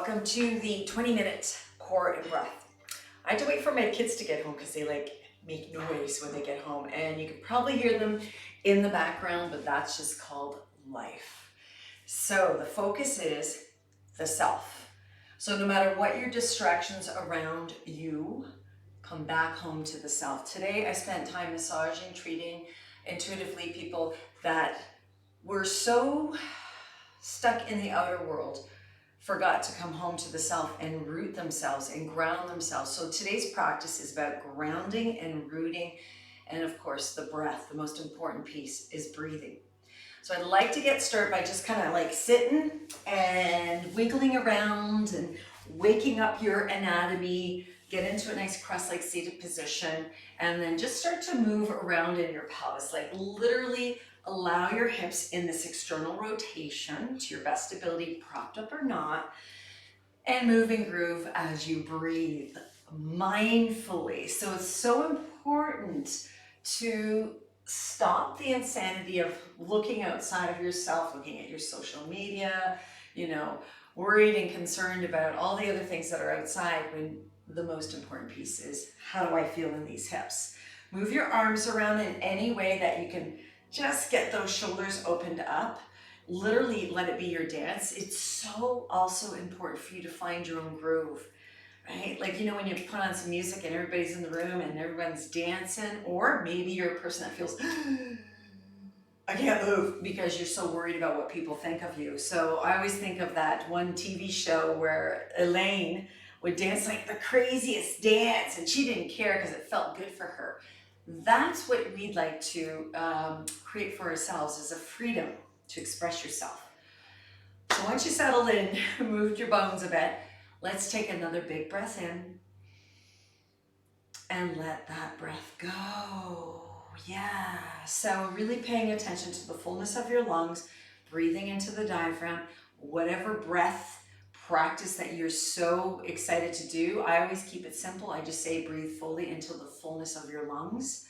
welcome to the 20-minute core and breath. I had to wait for my kids to get home because they make noise when they get home, and you can probably hear them in the background, but that's just called life. So the focus is the self. So no matter what your distractions around you, come back home to the self. Today I spent time massaging, treating intuitively people that were so stuck in the outer world, forgot to come home to the self and root themselves and ground themselves. So today's practice is about grounding and rooting, and of course the breath. The most important piece is breathing. So I'd like to get started by just kind of like sitting and wiggling around and waking up your anatomy. Get into a nice cross-legged seated position, and then just start to move around in your pelvis. Like literally allow your hips in this external rotation to your best ability, propped up or not, and move and groove as you breathe mindfully. So it's so important to stop the insanity of looking outside of yourself, looking at your social media, worried and concerned about all the other things that are outside, when the most important piece is, how do I feel in these hips? Move your arms around in any way that you can. Just get those shoulders opened up. Literally let it be your dance. It's so also important for you to find your own groove, right? Like, when you put on some music and everybody's in the room and everyone's dancing, or maybe you're a person that feels, I can't move because you're so worried about what people think of you. So I always think of that one TV show where Elaine would dance like the craziest dance and she didn't care because it felt good for her. That's what we'd like to create for ourselves, is a freedom to express yourself. So once you settled in, moved your bones a bit, let's take another big breath in and let that breath go. Yeah, so really paying attention to the fullness of your lungs, breathing into the diaphragm, whatever breath practice that you're so excited to do. I always keep it simple. I just say breathe fully until the fullness of your lungs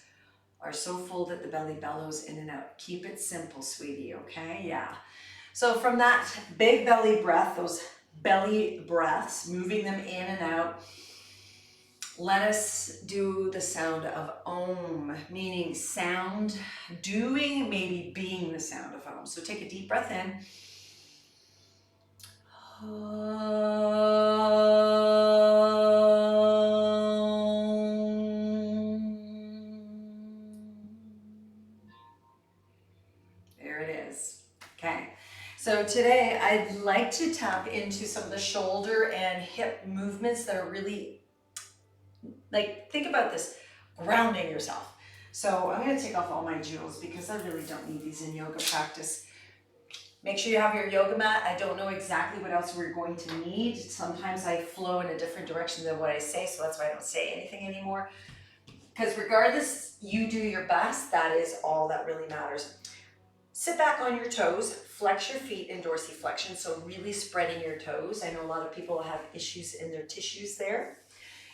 are so full that the belly bellows in and out. Keep it simple, sweetie, okay? Yeah. So from that big belly breath, those belly breaths, moving them in and out, let us do the sound of Om, meaning sound, doing, maybe being the sound of Om. So take a deep breath in. There it is. Okay. So today I'd like to tap into some of the shoulder and hip movements that are really, think about this, grounding yourself. So I'm going to take off all my jewels because I really don't need these in yoga practice. Make sure you have your yoga mat. I don't know exactly what else we're going to need. Sometimes I flow in a different direction than what I say, so that's why I don't say anything anymore. Because regardless, you do your best. That is all that really matters. Sit back on your toes, flex your feet in dorsiflexion, so really spreading your toes. I know a lot of people have issues in their tissues there.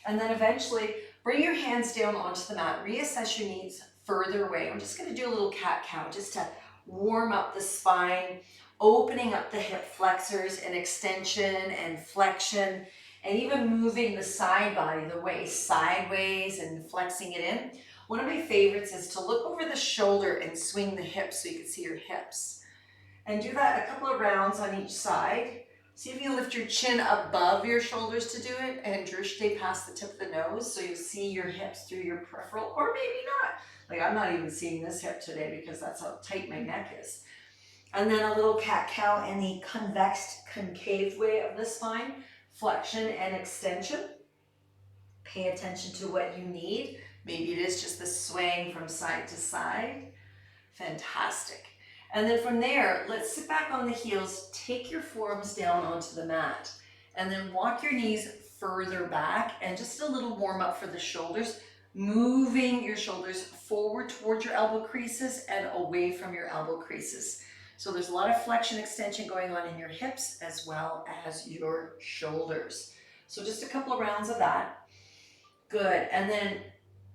And then eventually bring your hands down onto the mat, reassess your knees further away. I'm just going to do a little cat-cow just to warm up the spine, opening up the hip flexors and extension and flexion, and even moving the side body, the waist sideways and flexing it in. One of my favorites is to look over the shoulder and swing the hips so you can see your hips. And do that a couple of rounds on each side. See if you lift your chin above your shoulders to do it, and drishti past the tip of the nose so you see your hips through your peripheral, or maybe not. Like I'm not even seeing this hip today because that's how tight my neck is. And then a little cat-cow in the convex, concave way of the spine, flexion and extension. Pay attention to what you need. Maybe it is just the swaying from side to side. Fantastic. And then from there, let's sit back on the heels, take your forearms down onto the mat, and then walk your knees further back, and just a little warm up for the shoulders, moving your shoulders forward towards your elbow creases and away from your elbow creases. So there's a lot of flexion extension going on in your hips as well as your shoulders. So just a couple of rounds of that. Good. And then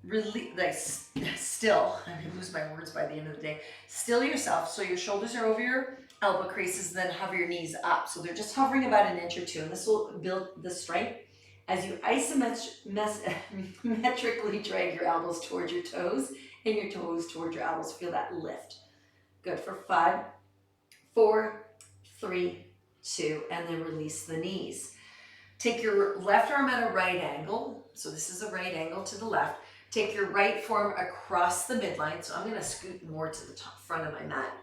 really, like still, I'm gonna lose my words by the end of the day. Still yourself, so your shoulders are over your elbow creases, then hover your knees up. So they're just hovering about an inch or two, and this will build the strength as you isometrically drag your elbows towards your toes and your toes towards your elbows. Feel that lift. Good for 5, 4, 3, 2, and then release the knees. Take your left arm at a right angle. So this is a right angle to the left. Take your right forearm across the midline. So I'm gonna scoot more to the top front of my mat.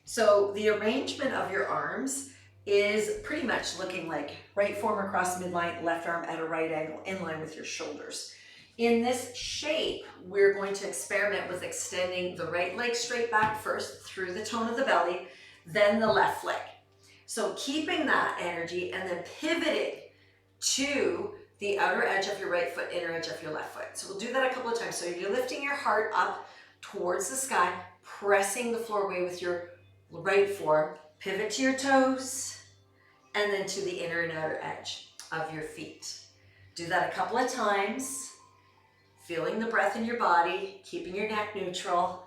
So the arrangement of your arms is pretty much looking like right forearm across the midline, left arm at a right angle in line with your shoulders. In this shape, we're going to experiment with extending the right leg straight back first through the tone of the belly, then the left leg. So keeping that energy and then pivoting to the outer edge of your right foot, inner edge of your left foot. So we'll do that a couple of times. So you're lifting your heart up towards the sky, pressing the floor away with your right forearm, pivot to your toes, and then to the inner and outer edge of your feet. Do that a couple of times, feeling the breath in your body, keeping your neck neutral.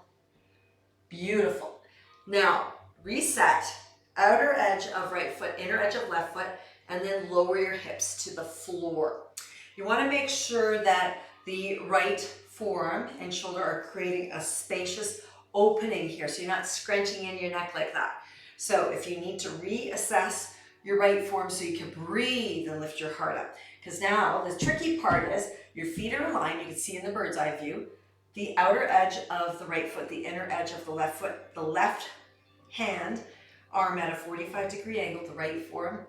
Beautiful. Now, reset, outer edge of right foot, inner edge of left foot, and then lower your hips to the floor. You want to make sure that the right forearm and shoulder are creating a spacious opening here, so you're not scrunching in your neck like that. So if you need to reassess your right forearm so you can breathe and lift your heart up, because now the tricky part is your feet are aligned. You can see in the bird's eye view the outer edge of the right foot, the inner edge of the left foot, the left hand arm at a 45-degree angle, the right forearm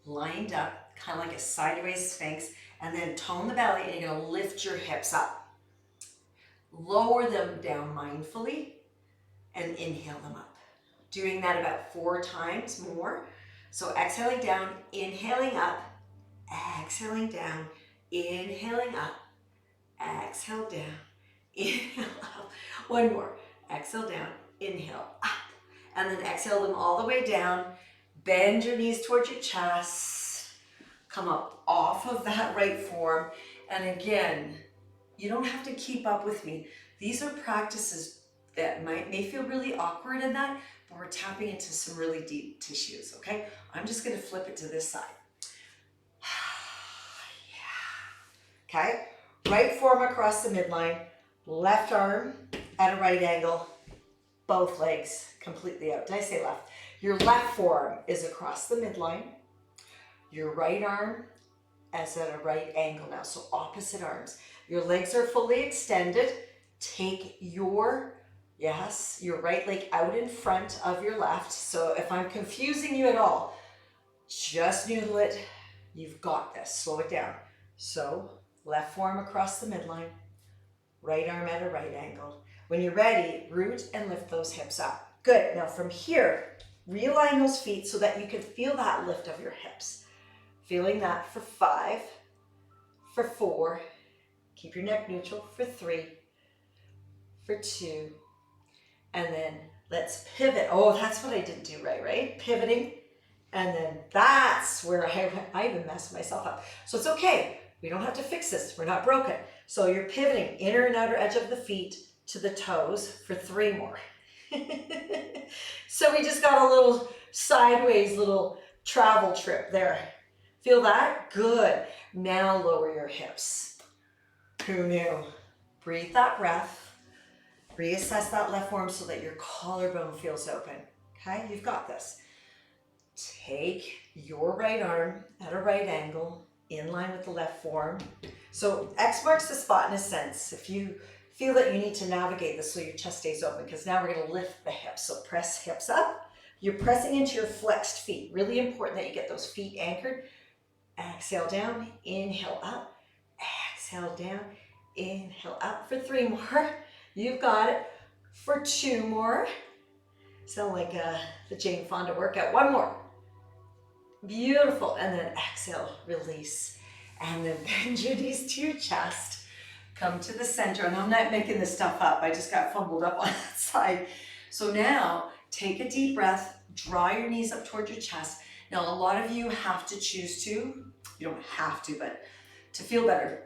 lined up, kind of like a sideways sphinx, and then tone the belly, and you're gonna lift your hips up. Lower them down mindfully and inhale them up. Doing that about 4 times more. So exhaling down, inhaling up, exhaling down, inhaling up, exhale down, inhale up. One more. Exhale down, inhale up, and then exhale them all the way down. Bend your knees towards your chest. Come up off of that right forearm. And again, you don't have to keep up with me. These are practices that may feel really awkward in that, but we're tapping into some really deep tissues, okay? I'm just gonna flip it to this side. Yeah. Okay, right forearm across the midline, left arm at a right angle, both legs completely out. Did I say left? Your left forearm is across the midline. Your right arm is at a right angle now, so opposite arms. Your legs are fully extended. Take your right leg out in front of your left. So if I'm confusing you at all, just noodle it. You've got this. Slow it down. So left forearm across the midline, right arm at a right angle. When you're ready, root and lift those hips up. Good. Now from here, realign those feet so that you can feel that lift of your hips. Feeling that for 5, for 4, keep your neck neutral, for 3, for 2, and then let's pivot. Oh, that's what I didn't do right? Pivoting, and then that's where I even messed myself up. So it's okay. We don't have to fix this. We're not broken. So you're pivoting inner and outer edge of the feet to the toes for 3 more. So we just got a little sideways little travel trip there. Feel that? Good. Now lower your hips. Who knew? Breathe that breath. Reassess that left forearm so that your collarbone feels open. Okay, you've got this. Take your right arm at a right angle in line with the left forearm. So X marks the spot in a sense. If you feel that you need to navigate this so your chest stays open, because now we're going to lift the hips. So press hips up. You're pressing into your flexed feet. Really important that you get those feet anchored. Exhale down, inhale up, exhale down, inhale up for 3 more. You've got it for 2 more. Sound like the Jane Fonda workout. 1 more. Beautiful. And then exhale, release. And then bend your knees to your chest. Come to the center. And I'm not making this stuff up. I just got fumbled up on that side. So now take a deep breath. Draw your knees up towards your chest. Now, a lot of you have to choose to, you don't have to, but to feel better,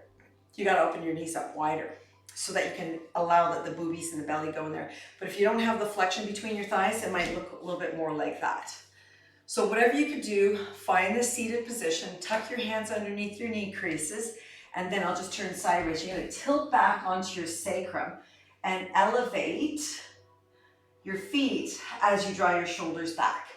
you got to open your knees up wider. so that you can allow that the boobies and the belly go in there. But if you don't have the flexion between your thighs, it might look a little bit more like that. So whatever you can do, find the seated position, tuck your hands underneath your knee creases, and then I'll just turn sideways. You're gonna tilt back onto your sacrum and elevate your feet as you draw your shoulders back.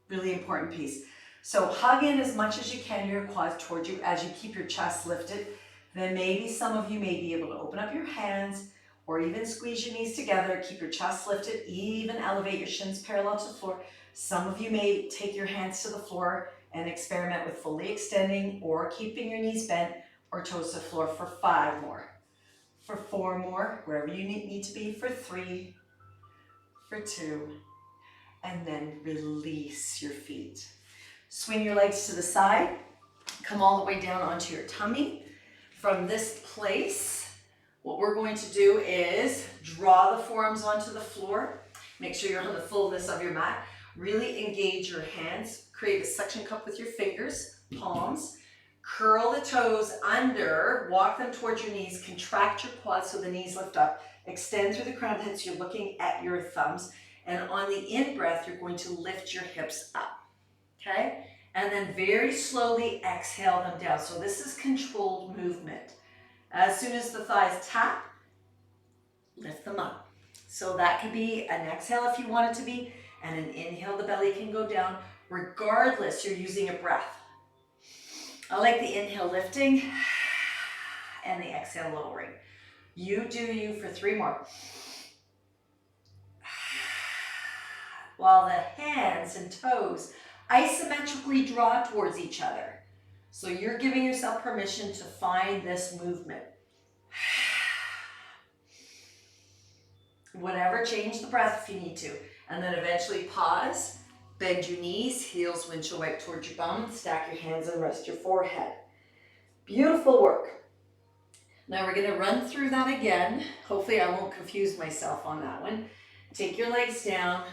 Really important piece. So hug in as much as you can your quads towards you as you keep your chest lifted. Then maybe some of you may be able to open up your hands or even squeeze your knees together, keep your chest lifted, even elevate your shins parallel to the floor. Some of you may take your hands to the floor and experiment with fully extending or keeping your knees bent or toes to the floor for 5 more, for 4 more, wherever you need to be, for 3, for 2, and then release your feet. Swing your legs to the side, come all the way down onto your tummy. From this place, what we're going to do is draw the forearms onto the floor. Make sure you're on the fullness of your mat. Really engage your hands. Create a suction cup with your fingers, palms. Curl the toes under, walk them towards your knees, contract your quads so the knees lift up. Extend through the crown of the head so you're looking at your thumbs. And on the in-breath, you're going to lift your hips up, okay? And then very slowly exhale them down. So this is controlled movement. As soon as the thighs tap, lift them up. So that could be an exhale if you want it to be, and an inhale, the belly can go down. Regardless, you're using a breath. I like the inhale lifting and the exhale lowering. You do you for 3 more. While the hands and toes isometrically draw towards each other. So you're giving yourself permission to find this movement. Whatever, change the breath if you need to. And then eventually pause, bend your knees, heels windshield wipe towards your bum, stack your hands and rest your forehead. Beautiful work. Now we're gonna run through that again. Hopefully I won't confuse myself on that one. Take your legs down,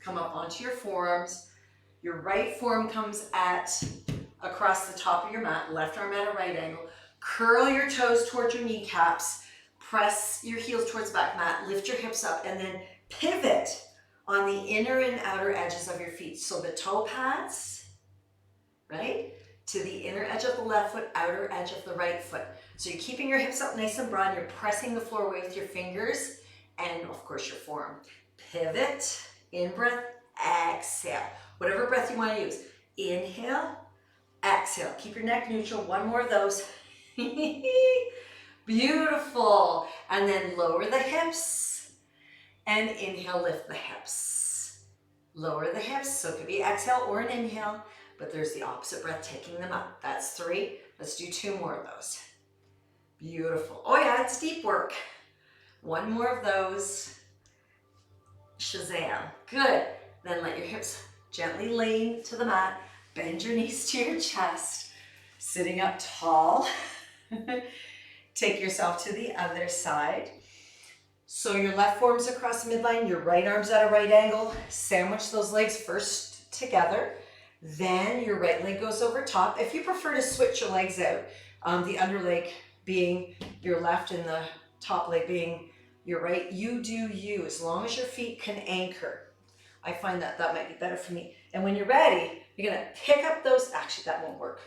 come up onto your forearms. Your right forearm comes across the top of your mat, left arm at a right angle. Curl your toes towards your kneecaps, press your heels towards the back mat, lift your hips up, and then pivot on the inner and outer edges of your feet. So the toe pads, right, to the inner edge of the left foot, outer edge of the right foot. So you're keeping your hips up nice and broad, you're pressing the floor away with your fingers, and of course your forearm. Pivot, in breath, exhale. Whatever breath you want to use. Inhale, exhale. Keep your neck neutral. 1 more of those. Beautiful. And then lower the hips. And inhale, lift the hips. Lower the hips. So it could be exhale or an inhale, but there's the opposite breath taking them up. That's 3. Let's do 2 more of those. Beautiful. Oh yeah, it's deep work. 1 more of those. Shazam. Good. Then let your hips gently lean to the mat. Bend your knees to your chest. Sitting up tall. Take yourself to the other side. So your left forearm's across the midline, your right arm's at a right angle. Sandwich those legs first together. Then your right leg goes over top. If you prefer to switch your legs out, the under leg being your left and the top leg being your right, you do you, as long as your feet can anchor. I find that that might be better for me. And when you're ready, you're gonna pick up those, actually that won't work.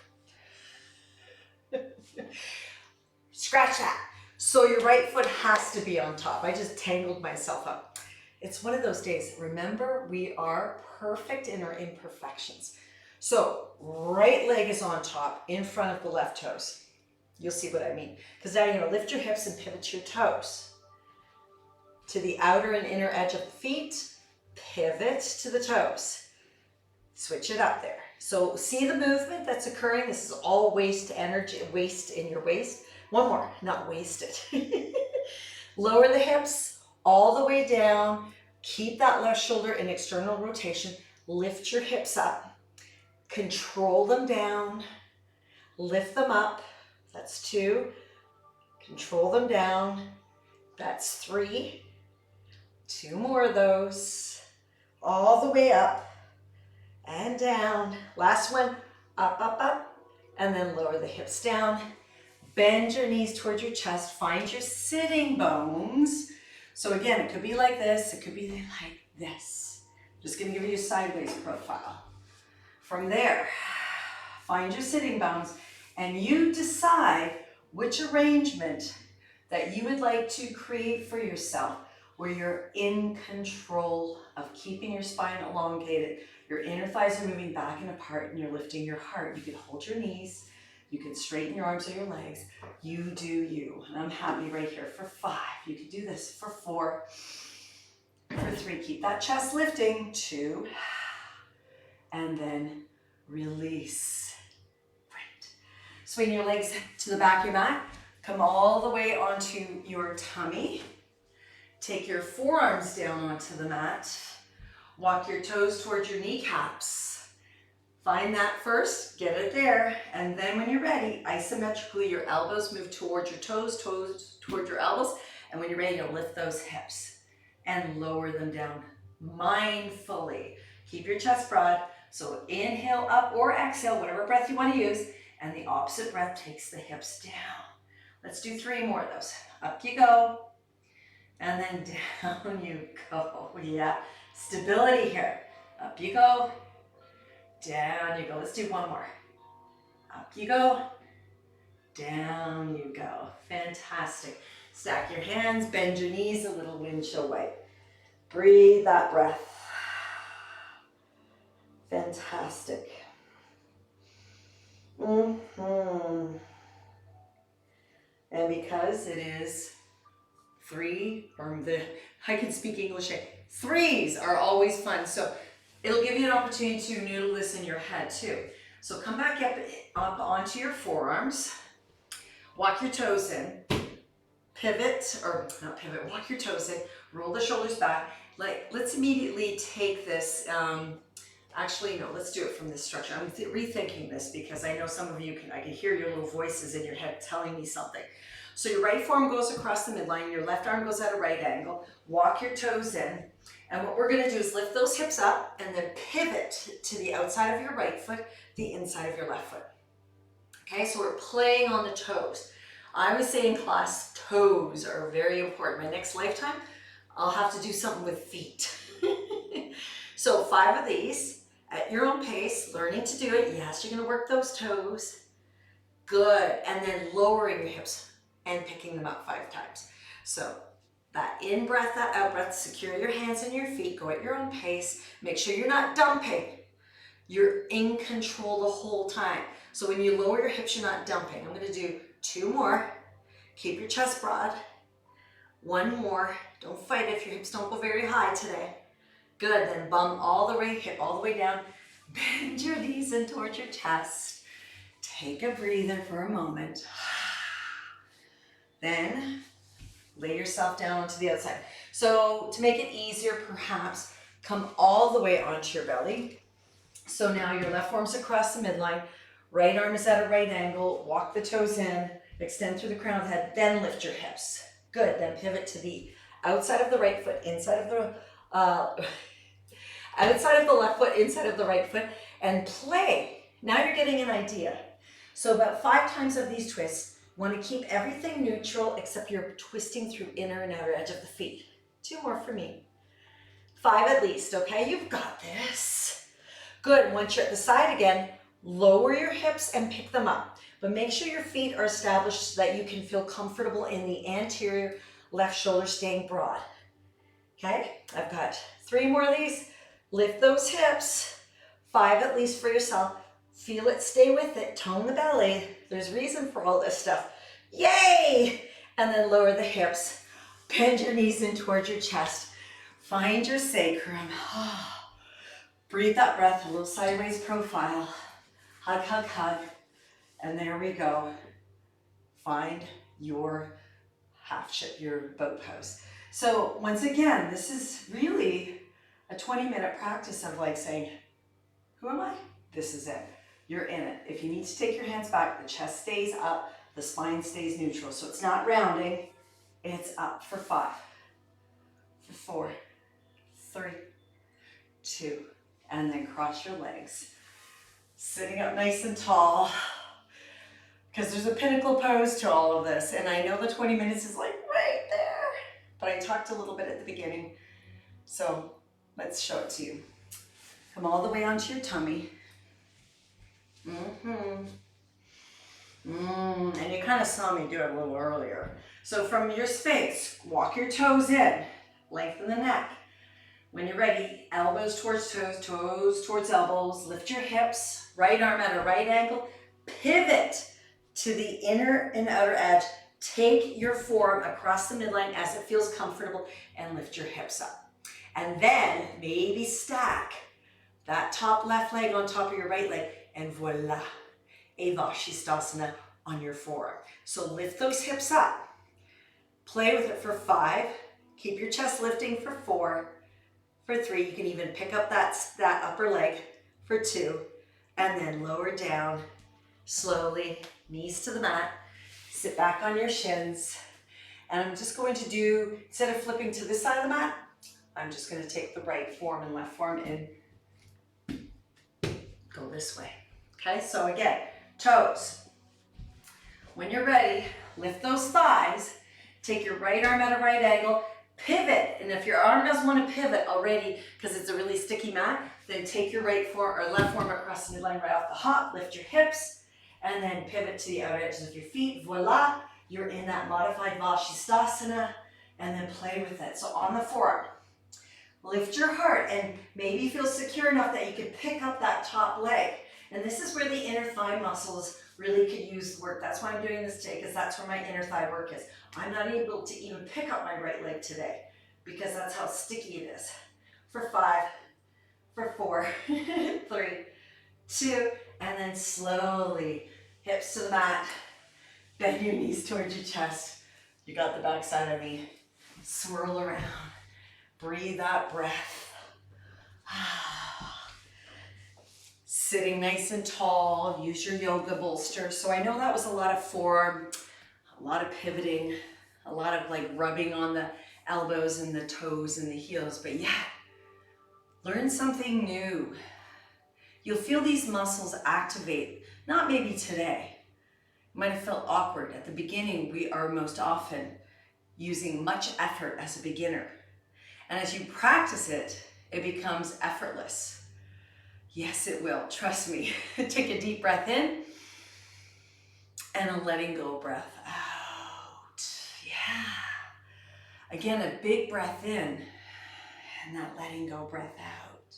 Scratch that. So your right foot has to be on top. I just tangled myself up. It's one of those days. Remember, we are perfect in our imperfections. So right leg is on top in front of the left toes. You'll see what I mean. Because now you're gonna lift your hips and pivot your toes to the outer and inner edge of the feet. Pivot to the toes. Switch it up there. So see the movement that's occurring? This is all waste energy, waste in your waist. 1 more, not wasted. Lower the hips all the way down. Keep that left shoulder in external rotation. Lift your hips up. Control them down. Lift them up. That's 2. Control them down. That's 3. 2 more of those. All the way up and down. Last one, up, up, up, and then lower the hips down. Bend your knees towards your chest. Find your sitting bones. So again, it could be like this. It could be like this. Just gonna give you a sideways profile. From there, find your sitting bones and you decide which arrangement that you would like to create for yourself where you're in control of keeping your spine elongated. Your inner thighs are moving back and apart and you're lifting your heart. You can hold your knees. You can straighten your arms or your legs. You do you. And I'm happy right here for 5. You can do this for 4, for 3. Keep that chest lifting. 2. And then release. Right. Swing your legs to the back of your mat. Come all the way onto your tummy. Take your forearms down onto the mat. Walk your toes towards your kneecaps. Find that first, get it there, and then when you're ready, isometrically your elbows move towards your toes, toes towards your elbows, and when you're ready, you'll lift those hips and lower them down mindfully. Keep your chest broad, so inhale up or exhale, whatever breath you want to use, and the opposite breath takes the hips down. Let's do 3 more of those. Up you go, and then down you go. Yeah, stability here. Up you go, down you go. Let's do 1 more. Up you go, down you go. Fantastic. Stack your hands, bend your knees, a little windshield wipe. Breathe that breath. Fantastic. And because it is 3, I can speak English, 3s are always fun. So it'll give you an opportunity to noodle this in your head too. So come back up onto your forearms. Walk your toes in. Pivot, or not pivot, walk your toes in. Roll the shoulders back. Let's immediately take this. Actually, no, let's do it from this structure. I'm rethinking this because I know some of you I can hear your little voices in your head telling me something. So your right forearm goes across the midline, your left arm goes at a right angle. Walk your toes in. And what we're gonna do is lift those hips up and then pivot to the outside of your right foot, the inside of your left foot. Okay, so we're playing on the toes. I always say in class, toes are very important. My next lifetime, I'll have to do something with feet. So 5 of these at your own pace, learning to do it. Yes, you're gonna work those toes. Good, and then lowering your hips and picking them up 5 times. So that in breath, that out breath, secure your hands and your feet, go at your own pace. Make sure you're not dumping. You're in control the whole time. So when you lower your hips, you're not dumping. I'm gonna do 2 more. Keep your chest broad. 1 more. Don't fight if your hips don't go very high today. Good, then bum all the way, hip all the way down. Bend your knees in towards your chest. Take a breather for a moment. Then lay yourself down onto the outside. So to make it easier, perhaps come all the way onto your belly. So now your left forearm's across the midline, right arm is at a right angle, walk the toes in, extend through the crown of the head, then lift your hips. Good, then pivot to the outside of the right foot, inside of the, outside of the left foot, inside of the right foot, and play. Now you're getting an idea. So about 5 times of these twists. Want to keep everything neutral except you're twisting through inner and outer edge of the feet. 2 more for me. 5 at least, okay? You've got this. Good, once you're at the side again, lower your hips and pick them up. But make sure your feet are established so that you can feel comfortable in the anterior left shoulder staying broad. Okay, I've got 3 more of these. Lift those hips. 5 at least for yourself. Feel it, stay with it, tone the belly. There's reason for all this stuff. Yay! And then lower the hips. Bend your knees in towards your chest. Find your sacrum. Breathe that breath, a little sideways profile. Hug, hug, hug. And there we go. Find your half ship, your boat pose. So once again, this is really a 20-minute practice of like saying, who am I? This is it. You're in it. If you need to take your hands back, the chest stays up, the spine stays neutral. So it's not rounding, it's up for 5, for 4, 3, 2, and then cross your legs. Sitting up nice and tall. because there's a pinnacle pose to all of this. And I know the 20 minutes is like right there, but I talked a little bit at the beginning. So let's show it to you. Come all the way onto your tummy. And you kind of saw me do it a little earlier. So from your Sphinx, walk your toes in, lengthen the neck. When you're ready, elbows towards toes, toes towards elbows, lift your hips, right arm at a right angle, pivot to the inner and outer edge. Take your forearm across the midline as it feels comfortable and lift your hips up. And then maybe stack that top left leg on top of your right leg, and voila, Vashisthasana on your forearm. So lift those hips up. Play with it for 5. Keep your chest lifting for 4. For 3, you can even pick up that upper leg for 2. And then lower down slowly, knees to the mat. Sit back on your shins. And I'm just going to do, instead of flipping to this side of the mat, I'm just going to take the right forearm and left forearm in. Go this way. Okay, so again, toes. When you're ready, lift those thighs. Take your right arm at a right angle, pivot. And if your arm doesn't want to pivot already because it's a really sticky mat, then take your right forearm or left forearm across the midline right off the hop, lift your hips, and then pivot to the outer edges of your feet. Voila, you're in that modified Vashisthasana, and then play with it. So on the forearm, lift your heart and maybe feel secure enough that you can pick up that top leg. And this is where the inner thigh muscles really could use work. That's why I'm doing this today, because that's where my inner thigh work is. I'm not able to even pick up my right leg today because that's how sticky it is. For 5, for 4, 3, 2, and then slowly hips to the mat. Bend your knees towards your chest. You got the back side of me. Swirl around. Breathe that breath. Sitting nice and tall, use your yoga bolster. So I know that was a lot of forearm, a lot of pivoting, a lot of like rubbing on the elbows and the toes and the heels, but yeah, learn something new. You'll feel these muscles activate, not maybe today. You might have felt awkward. At the beginning, we are most often using much effort as a beginner. And as you practice it, it becomes effortless. Yes, it will. Trust me. Take a deep breath in and a letting go breath out. Yeah. Again, a big breath in and that letting go breath out.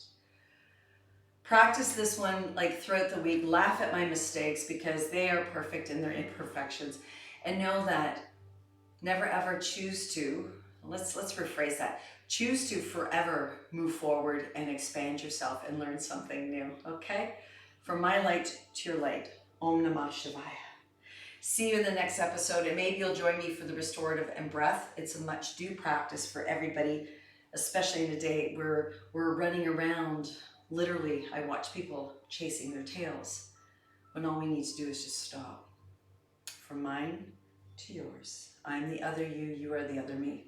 Practice this one like throughout the week. Laugh at my mistakes because they are perfect in their imperfections. And know that never ever choose to, let's rephrase that. Choose to forever move forward and expand yourself and learn something new, okay? From my light to your light, Om Namah Shivaya. See you in the next episode, and maybe you'll join me for the restorative and breath. It's a much due practice for everybody, especially in a day where we're running around. Literally, I watch people chasing their tails when all we need to do is just stop. From mine to yours. I'm the other you, you are the other me.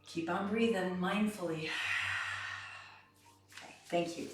Keep on breathing mindfully. Okay, thank you.